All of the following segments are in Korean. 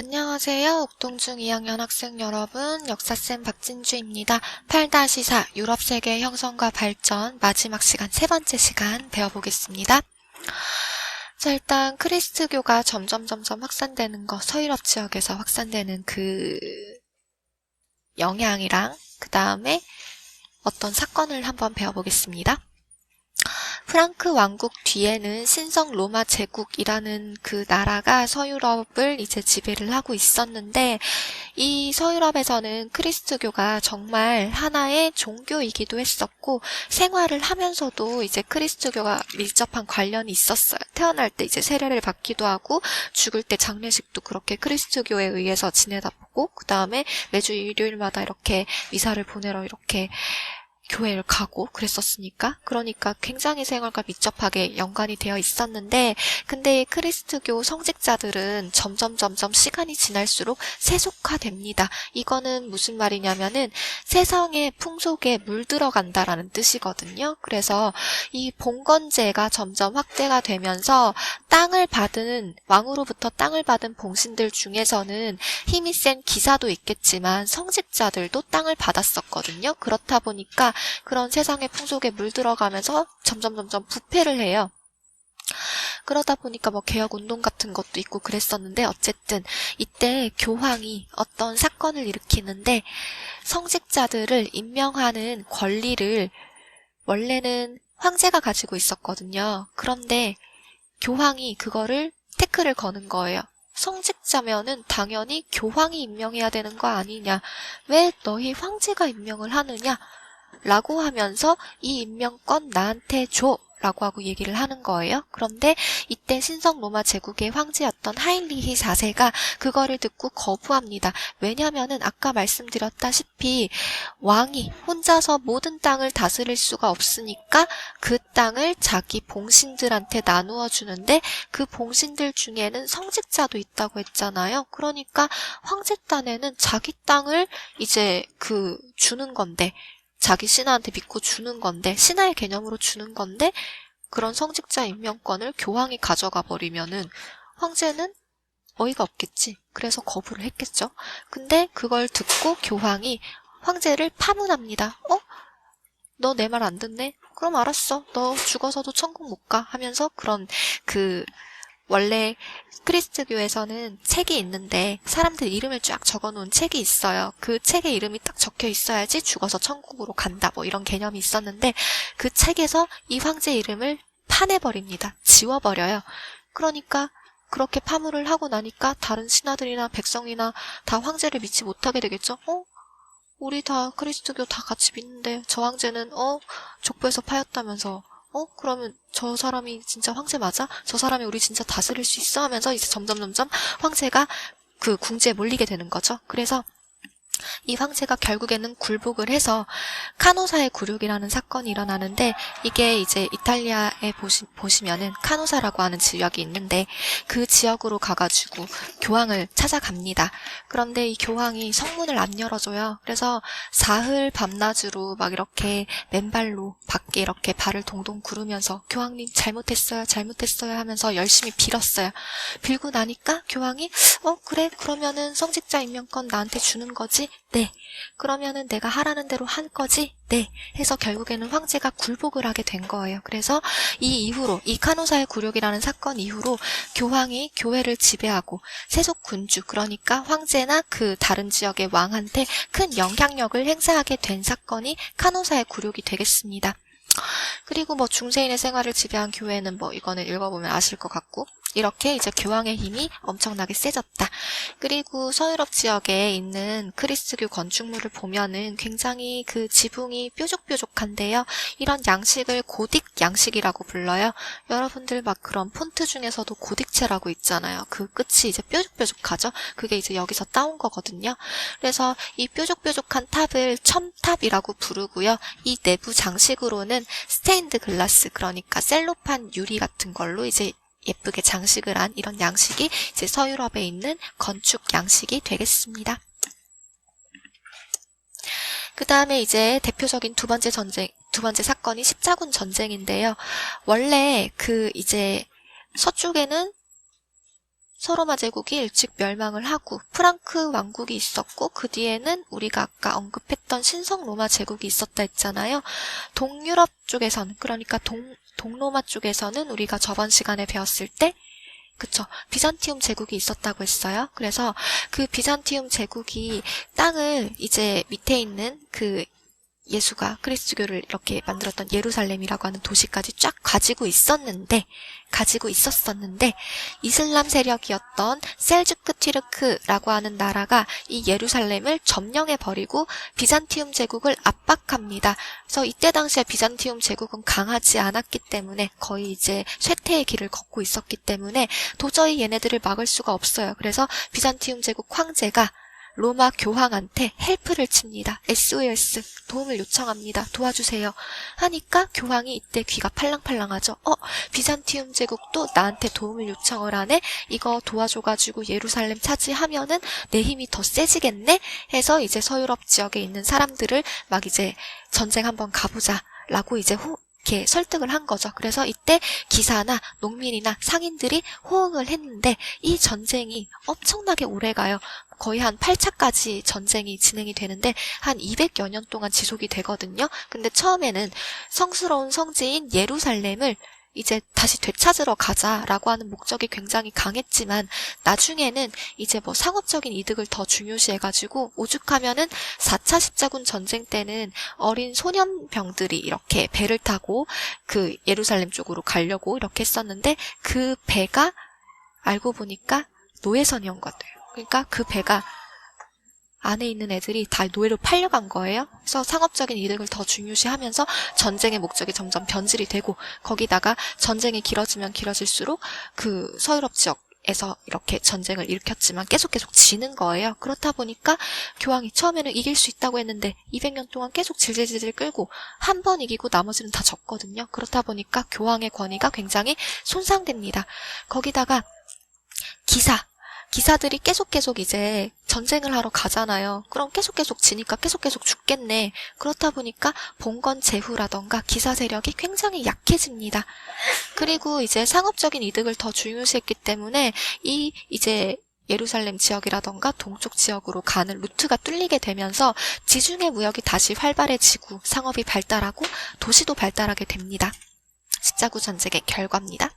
안녕하세요. 옥동중 2학년 학생 여러분, 역사쌤 박진주입니다. 8-4 유럽세계 형성과 발전 마지막 시간, 세 번째 시간 배워보겠습니다. 자, 일단 크리스트교가 점점 확산되는 거, 서유럽 지역에서 확산되는 그 영향이랑 그 다음에 어떤 사건을 한번 배워보겠습니다. 프랑크 왕국 뒤에는 신성 로마 제국이라는 그 나라가 서유럽을 이제 지배를 하고 있었는데, 이 서유럽에서는 크리스트교가 정말 하나의 종교이기도 했었고, 생활을 하면서도 이제 크리스트교가 밀접한 관련이 있었어요. 태어날 때 이제 세례를 받기도 하고, 죽을 때 장례식도 그렇게 크리스트교에 의해서 지내다 보고, 그 다음에 매주 일요일마다 이렇게 미사를 보내러 이렇게 교회를 가고 그랬었으니까, 그러니까 굉장히 생활과 밀접하게 연관이 되어 있었는데, 근데 크리스트교 성직자들은 점점 시간이 지날수록 세속화됩니다. 이거는 무슨 말이냐면은 세상의 풍속에 물들어간다라는 뜻이거든요. 그래서 이 봉건제가 점점 확대가 되면서 땅을 받은, 왕으로부터 땅을 받은 봉신들 중에서는 힘이 센 기사도 있겠지만 성직자들도 땅을 받았었거든요. 그렇다 보니까 그런 세상의 풍속에 물들어가면서 점점 부패를 해요. 그러다 보니까 뭐 개혁운동 같은 것도 있고 그랬었는데, 어쨌든 이때 교황이 어떤 사건을 일으키는데, 성직자들을 임명하는 권리를 원래는 황제가 가지고 있었거든요. 그런데 교황이 그거를 태클을 거는 거예요. 성직자면은 당연히 교황이 임명해야 되는 거 아니냐, 왜 너희 황제가 임명을 하느냐 라고 하면서 이 임명권 나한테 줘 라고 하고 얘기를 하는 거예요. 그런데 이때 신성 로마 제국의 황제였던 하인리히 4세가 그거를 듣고 거부합니다. 왜냐면은 아까 말씀드렸다시피 왕이 혼자서 모든 땅을 다스릴 수가 없으니까 그 땅을 자기 봉신들한테 나누어 주는데, 그 봉신들 중에는 성직자도 있다고 했잖아요. 그러니까 황제 딴에는 자기 땅을 이제 주는 건데, 자기 신하한테 믿고 주는 건데, 신하의 개념으로 주는 건데, 그런 성직자 임명권을 교황이 가져가 버리면은 황제는 어이가 없겠지. 그래서 거부를 했겠죠. 근데 그걸 듣고 교황이 황제를 파문합니다. 너 내 말 안 듣네? 그럼 알았어. 너 죽어서도 천국 못 가. 하면서 그런 원래 크리스트교에서는 책이 있는데 사람들 이름을 쫙 적어놓은 책이 있어요. 그 책에 이름이 딱 적혀 있어야지 죽어서 천국으로 간다, 뭐 이런 개념이 있었는데, 그 책에서 이 황제 이름을 파내버립니다. 지워버려요. 그러니까 그렇게 파문을 하고 나니까 다른 신하들이나 백성이나 다 황제를 믿지 못하게 되겠죠. 우리 다 크리스트교 다 같이 믿는데 저 황제는 족보에서 파였다면서, 그러면 저 사람이 진짜 황제 맞아? 저 사람이 우리 진짜 다스릴 수 있어? 하면서 이제 점점 황제가 그 궁지에 몰리게 되는 거죠. 그래서 이 황제가 결국에는 굴복을 해서 카노사의 굴욕이라는 사건이 일어나는데, 이게 이제 이탈리아에 보시면은 카노사라고 하는 지역이 있는데, 그 지역으로 가가지고 교황을 찾아갑니다. 그런데 이 교황이 성문을 안 열어줘요. 그래서 사흘 밤낮으로 막 이렇게 맨발로 밖에 이렇게 발을 동동 구르면서 교황님 잘못했어요 하면서 열심히 빌었어요. 빌고 나니까 교황이 그래, 그러면은 성직자 임명권 나한테 주는 거지? 네. 그러면은 내가 하라는 대로 할 거지? 네. 해서 결국에는 황제가 굴복을 하게 된 거예요. 그래서 이 이후로, 이 카노사의 굴욕이라는 사건 이후로 교황이 교회를 지배하고 세속 군주, 그러니까 황제나 그 다른 지역의 왕한테 큰 영향력을 행사하게 된 사건이 카노사의 굴욕이 되겠습니다. 그리고 뭐 중세인의 생활을 지배한 교회는 뭐 이거는 읽어보면 아실 것 같고, 이렇게 이제 교황의 힘이 엄청나게 세졌다. 그리고 서유럽 지역에 있는 크리스트교 건축물을 보면은 굉장히 그 지붕이 뾰족뾰족한데요. 이런 양식을 고딕 양식이라고 불러요. 여러분들 막 그런 폰트 중에서도 고딕체라고 있잖아요. 그 끝이 이제 뾰족뾰족하죠. 그게 이제 여기서 따온 거거든요. 그래서 이 뾰족뾰족한 탑을 첨탑이라고 부르고요. 이 내부 장식으로는 스테인드 글라스, 그러니까 셀로판 유리 같은 걸로 이제 예쁘게 장식을 한 이런 양식이 이제 서유럽에 있는 건축 양식이 되겠습니다. 그 다음에 이제 대표적인 두 번째 사건이 십자군 전쟁인데요. 원래 이제 서쪽에는 서로마 제국이 일찍 멸망을 하고 프랑크 왕국이 있었고 그 뒤에는 우리가 아까 언급했던 신성 로마 제국이 있었다 했잖아요. 동유럽 쪽에서는 그러니까 동로마 쪽에서는 우리가 저번 시간에 배웠을 때 그쵸. 비잔티움 제국이 있었다고 했어요. 그래서 그 비잔티움 제국이 땅을 이제 밑에 있는 그 예수가 그리스도교를 이렇게 만들었던 예루살렘이라고 하는 도시까지 쫙 가지고 있었는데 이슬람 세력이었던 셀주크 튀르크라고 하는 나라가 이 예루살렘을 점령해버리고 비잔티움 제국을 압박합니다. 그래서 이때 당시에 비잔티움 제국은 강하지 않았기 때문에 거의 이제 쇠퇴의 길을 걷고 있었기 때문에 도저히 얘네들을 막을 수가 없어요. 그래서 비잔티움 제국 황제가 로마 교황한테 헬프를 칩니다. SOS, 도움을 요청합니다. 도와주세요. 하니까 교황이 이때 귀가 팔랑팔랑하죠. 비잔티움 제국도 나한테 도움을 요청을 하네? 이거 도와줘가지고 예루살렘 차지하면은 내 힘이 더 세지겠네? 해서 이제 서유럽 지역에 있는 사람들을 막 이제 전쟁 한번 가보자 라고 이제 이렇게 설득을 한 거죠. 그래서 이때 기사나 농민이나 상인들이 호응을 했는데 이 전쟁이 엄청나게 오래가요. 거의 한 8차까지 전쟁이 진행이 되는데 한 200여 년 동안 지속이 되거든요. 근데 처음에는 성스러운 성지인 예루살렘을 이제 다시 되찾으러 가자라고 하는 목적이 굉장히 강했지만 나중에는 이제 뭐 상업적인 이득을 더 중요시해가지고 오죽하면은 4차 십자군 전쟁 때는 어린 소년병들이 이렇게 배를 타고 그 예루살렘 쪽으로 가려고 이렇게 했었는데 그 배가 알고 보니까 노예선이었거든요. 그러니까 그 배가 안에 있는 애들이 다 노예로 팔려간 거예요. 그래서 상업적인 이득을 더 중요시하면서 전쟁의 목적이 점점 변질이 되고 거기다가 전쟁이 길어지면 길어질수록 그 서유럽 지역에서 이렇게 전쟁을 일으켰지만 계속 지는 거예요. 그렇다 보니까 교황이 처음에는 이길 수 있다고 했는데 200년 동안 계속 질질질 끌고 한 번 이기고 나머지는 다 졌거든요. 그렇다 보니까 교황의 권위가 굉장히 손상됩니다. 거기다가 기사들이 계속 이제 전쟁을 하러 가잖아요. 그럼 계속 지니까 계속 죽겠네. 그렇다 보니까 봉건 제후라던가 기사 세력이 굉장히 약해집니다. 그리고 이제 상업적인 이득을 더 중요시했기 때문에 이제 예루살렘 지역이라던가 동쪽 지역으로 가는 루트가 뚫리게 되면서 지중해 무역이 다시 활발해지고 상업이 발달하고 도시도 발달하게 됩니다. 십자군 전쟁의 결과입니다.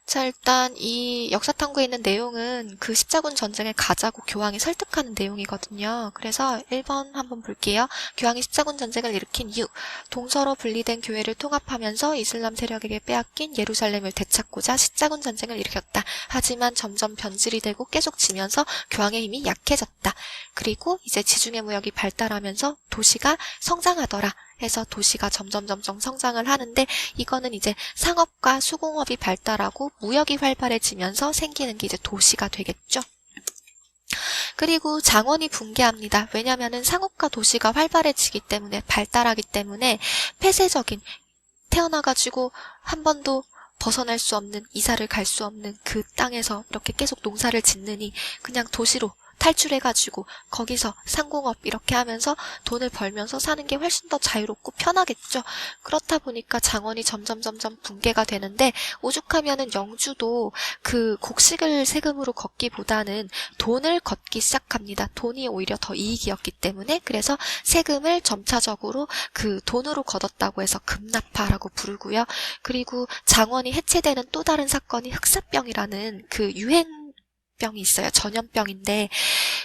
자, 일단 이 역사탐구에 있는 내용은 그 십자군 전쟁에 가자고 교황이 설득하는 내용이거든요. 그래서 1번 한번 볼게요. 교황이 십자군 전쟁을 일으킨 이유. 동서로 분리된 교회를 통합하면서 이슬람 세력에게 빼앗긴 예루살렘을 되찾고자 십자군 전쟁을 일으켰다. 하지만 점점 변질이 되고 계속 지면서 교황의 힘이 약해졌다. 그리고 이제 지중해 무역이 발달하면서 도시가 성장하더라. 해서 도시가 점점 성장을 하는데 이거는 이제 상업과 수공업이 발달하고 무역이 활발해지면서 생기는 게 이제 도시가 되겠죠. 그리고 장원이 붕괴합니다. 왜냐면은 상업과 도시가 활발해지기 때문에 발달하기 때문에 폐쇄적인 태어나가지고 한 번도 벗어날 수 없는 이사를 갈 수 없는 그 땅에서 이렇게 계속 농사를 짓느니 그냥 도시로 탈출해가지고 거기서 상공업 이렇게 하면서 돈을 벌면서 사는 게 훨씬 더 자유롭고 편하겠죠. 그렇다 보니까 장원이 점점 붕괴가 되는데 오죽하면은 영주도 그 곡식을 세금으로 걷기보다는 돈을 걷기 시작합니다. 돈이 오히려 더 이익이었기 때문에 그래서 세금을 점차적으로 그 돈으로 걷었다고 해서 금납파라고 부르고요. 그리고 장원이 해체되는 또 다른 사건이 흑사병이라는 그 병이 있어요. 전염병인데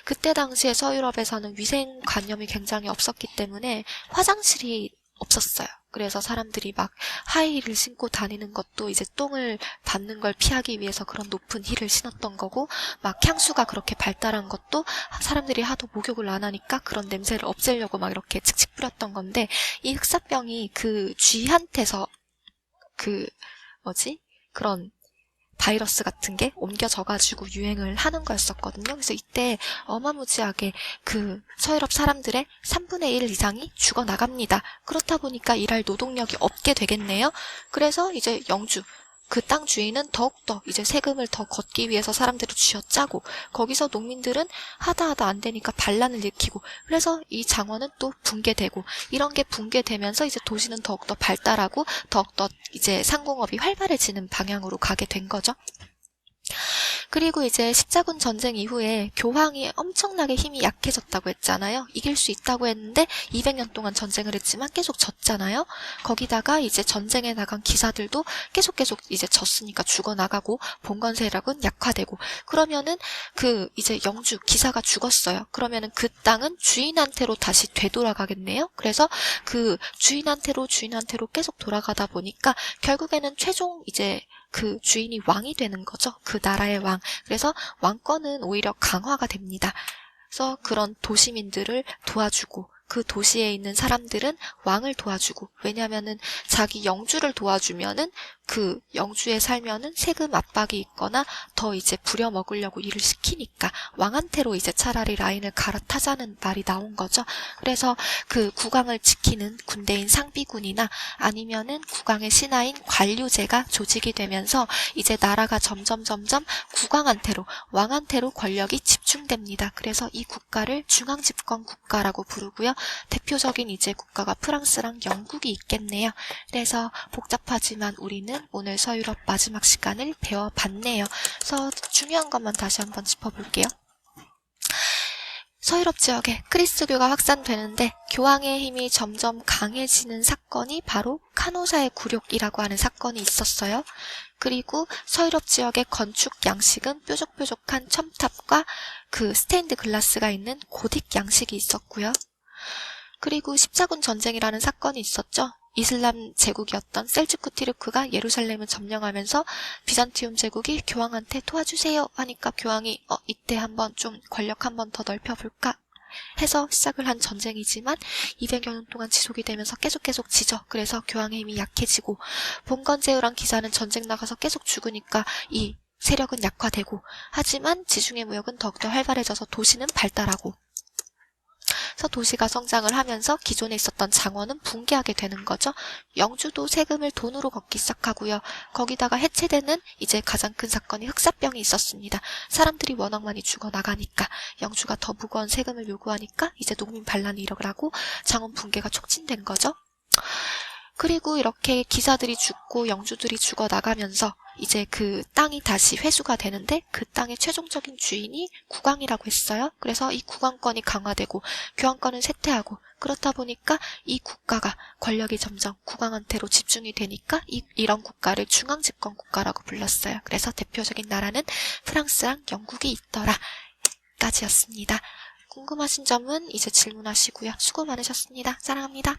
그때 당시에 서유럽에서는 위생관념이 굉장히 없었기 때문에 화장실이 없었어요. 그래서 사람들이 막 하이힐을 신고 다니는 것도 이제 똥을 받는 걸 피하기 위해서 그런 높은 힐을 신었던 거고 막 향수가 그렇게 발달한 것도 사람들이 하도 목욕을 안 하니까 그런 냄새를 없애려고 막 이렇게 칙칙 뿌렸던 건데 이 흑사병이 그 쥐한테서 그런 바이러스 같은 게 옮겨져가지고 유행을 하는 거였었거든요. 그래서 이때 어마무지하게 그 서유럽 사람들의 3분의 1 이상이 죽어나갑니다. 그렇다 보니까 일할 노동력이 없게 되겠네요. 그래서 이제 영주, 그 땅 주인은 더욱더 이제 세금을 더 걷기 위해서 사람들을 쥐어짜고 거기서 농민들은 하다 안 되니까 반란을 일으키고 그래서 이 장원은 또 붕괴되고 이런 게 붕괴되면서 이제 도시는 더욱더 발달하고 더욱더 이제 상공업이 활발해지는 방향으로 가게 된 거죠. 그리고 이제 십자군 전쟁 이후에 교황이 엄청나게 힘이 약해졌다고 했잖아요. 이길 수 있다고 했는데 200년 동안 전쟁을 했지만 계속 졌잖아요. 거기다가 이제 전쟁에 나간 기사들도 계속 이제 졌으니까 죽어나가고 봉건 세력은 약화되고, 그러면은 그 이제 영주 기사가 죽었어요. 그러면은 그 땅은 주인한테로 다시 되돌아가겠네요. 그래서 그 주인한테로 계속 돌아가다 보니까 결국에는 최종 이제 그 주인이 왕이 되는 거죠. 그 나라의 왕. 그래서 왕권은 오히려 강화가 됩니다. 그래서 그런 도시민들을 도와주고, 그 도시에 있는 사람들은 왕을 도와주고, 왜냐면은 자기 영주를 도와주면은 그 영주에 살면은 세금 압박이 있거나 더 이제 부려먹으려고 일을 시키니까 왕한테로 이제 차라리 라인을 갈아타자는 말이 나온 거죠. 그래서 그 국왕을 지키는 군대인 상비군이나 아니면은 국왕의 신하인 관료제가 조직이 되면서 이제 나라가 점점 국왕한테로, 왕한테로 권력이 집중됩니다. 그래서 이 국가를 중앙집권 국가라고 부르고요. 대표적인 이제 국가가 프랑스랑 영국이 있겠네요. 그래서 복잡하지만 우리는 오늘 서유럽 마지막 시간을 배워봤네요. 그래서 중요한 것만 다시 한번 짚어볼게요. 서유럽 지역에 그리스도교가 확산되는데 교황의 힘이 점점 강해지는 사건이 바로 카노사의 굴욕이라고 하는 사건이 있었어요. 그리고 서유럽 지역의 건축 양식은 뾰족한 첨탑과 그 스테인드 글라스가 있는 고딕 양식이 있었고요. 그리고 십자군 전쟁이라는 사건이 있었죠. 이슬람 제국이었던 셀주크 티르크가 예루살렘을 점령하면서 비잔티움 제국이 교황한테 도와주세요 하니까 교황이 이때 한번 좀 권력 한번 더 넓혀볼까 해서 시작을 한 전쟁이지만 200여 년 동안 지속이 되면서 계속 지죠. 그래서 교황의 힘이 약해지고, 봉건제후랑 기사는 전쟁 나가서 계속 죽으니까 이 세력은 약화되고, 하지만 지중해 무역은 더욱더 활발해져서 도시는 발달하고, 그래서 도시가 성장을 하면서 기존에 있었던 장원은 붕괴하게 되는 거죠. 영주도 세금을 돈으로 걷기 시작하고요. 거기다가 해체되는 이제 가장 큰 사건이 흑사병이 있었습니다. 사람들이 워낙 많이 죽어나가니까 영주가 더 무거운 세금을 요구하니까 이제 농민 반란이 일어나고 장원 붕괴가 촉진된 거죠. 그리고 이렇게 기사들이 죽고 영주들이 죽어나가면서 이제 그 땅이 다시 회수가 되는데 그 땅의 최종적인 주인이 국왕이라고 했어요. 그래서 이 국왕권이 강화되고 교황권은 쇠퇴하고, 그렇다 보니까 이 국가가 권력이 점점 국왕한테로 집중이 되니까 이런 국가를 중앙집권 국가라고 불렀어요. 그래서 대표적인 나라는 프랑스랑 영국이 있더라 까지였습니다. 궁금하신 점은 이제 질문하시고요. 수고 많으셨습니다. 사랑합니다.